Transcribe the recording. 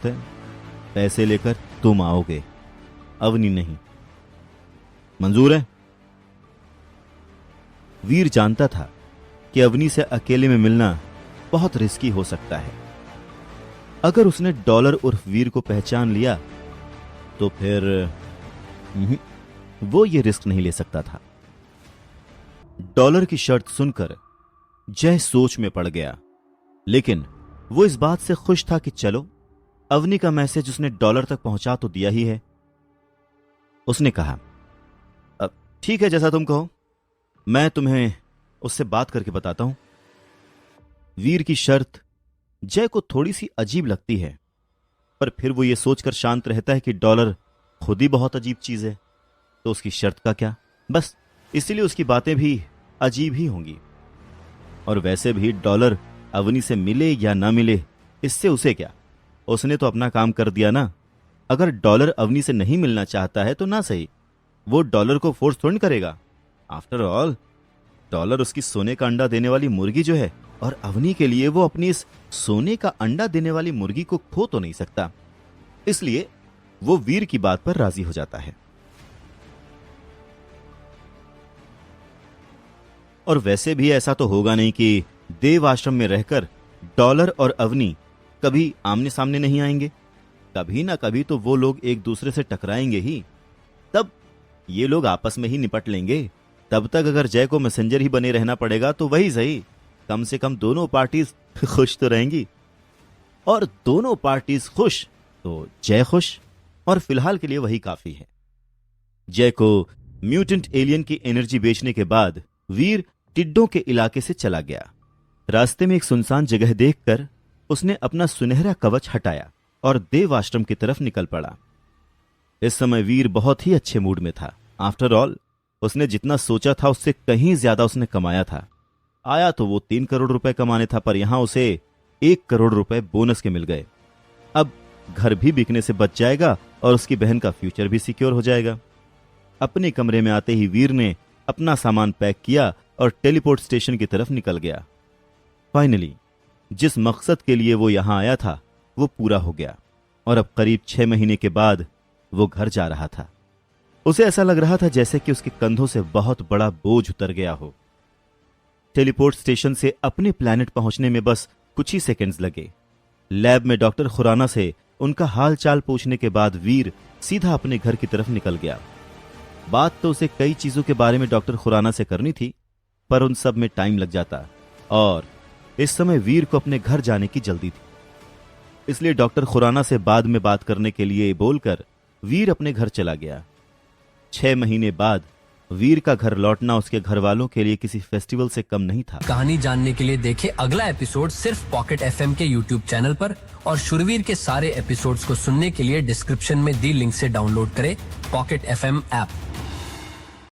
वक्त है, पैसे लेकर तुम आओगे, अवनी नहीं। मंजूर है? वीर जानता था कि अवनी से अकेले में मिलना बहुत रिस्की हो सकता है। अगर उसने डॉलर उर्फ वीर को पहचान लिया तो फिर वो ये रिस्क नहीं ले सकता था। डॉलर की शर्त सुनकर जय सोच में पड़ गया, लेकिन वो इस बात से खुश था कि चलो, अवनी का मैसेज उसने डॉलर तक पहुंचा तो दिया ही है। उसने कहा, ठीक है, जैसा तुम कहो, मैं तुम्हें उससे बात करके बताता हूं। वीर की शर्त जय को थोड़ी सी अजीब लगती है, पर फिर वो ये सोचकर शांत रहता है कि डॉलर खुद ही बहुत अजीब चीज है, तो उसकी शर्त का क्या। बस इसीलिए उसकी बातें भी अजीब ही होंगी। और वैसे भी डॉलर अवनी से मिले या ना मिले, इससे उसे क्या, उसने तो अपना काम कर दिया ना। अगर डॉलर अवनी से नहीं मिलना चाहता है तो ना सही, वो डॉलर को फोर्स थोड़ी करेगा। आफ्टर ऑल डॉलर उसकी सोने का अंडा देने वाली मुर्गी जो है, और अवनी के लिए वो अपनी इस सोने का अंडा देने वाली मुर्गी को खो तो नहीं सकता। इसलिए वो वीर की बात पर राजी हो जाता है। और वैसे भी ऐसा तो होगा नहीं कि देव आश्रम में रहकर डॉलर और अवनी कभी आमने सामने नहीं आएंगे। कभी ना कभी तो वो लोग एक दूसरे से टकराएंगे ही, तब ये लोग आपस में ही निपट लेंगे। तब तक अगर जय को मैसेंजर ही बने रहना पड़ेगा तो वही सही, कम से कम दोनों पार्टीज खुश तो रहेंगी। और दोनों पार्टीज खुश तो जय खुश, और फिलहाल के लिए वही काफी है। जय को म्यूटेंट एलियन की एनर्जी बेचने के बाद वीर टिड्डों के इलाके से चला गया। रास्ते में एक सुनसान जगह देखकर उसने अपना सुनहरा कवच हटाया और देव आश्रम की तरफ निकल पड़ा। इस समय वीर बहुत ही अच्छे मूड में था। आफ्टर ऑल उसने जितना सोचा था उससे कहीं ज्यादा उसने कमाया था। आया तो वो 3 करोड़ रुपए कमाने था, पर यहां उसे 1 करोड़ रुपए बोनस के मिल गए। अब घर भी बिकने से बच जाएगा और उसकी बहन का फ्यूचर भी सिक्योर हो जाएगा। अपने कमरे में आते ही वीर ने अपना सामान पैक किया और टेलीपोर्ट स्टेशन की तरफ निकल गया। फाइनली जिस मकसद के लिए वो यहां आया था वो पूरा हो गया, और अब करीब 6 महीने के बाद वो घर जा रहा था। उसे ऐसा लग रहा था जैसे कि उसके कंधों से बहुत बड़ा बोझ उतर गया हो। टेलीपोर्ट स्टेशन से अपने प्लैनेट पहुंचने में बस कुछ ही सेकंड्स लगे। लैब में डॉक्टर खुराना से उनका हाल चाल पूछने के बाद वीर सीधा अपने घर की तरफ निकल गया। बात तो उसे कई चीजों के बारे में डॉक्टर खुराना से करनी थी, पर उन सब में टाइम लग जाता, और इस समय वीर को अपने घर जाने की जल्दी थी। इसलिए डॉक्टर खुराना से बाद में बात करने के लिए बोलकर वीर अपने घर चला गया। 6 महीने बाद वीर का घर लौटना उसके घर वालों के लिए किसी फेस्टिवल से कम नहीं था। कहानी जानने के लिए देखें अगला एपिसोड सिर्फ पॉकेट एफएम के यूट्यूब चैनल पर, और शुरवीर के सारे एपिसोड्स को सुनने के लिए डिस्क्रिप्शन में दी लिंक से डाउनलोड करें पॉकेट एफएम ऐप।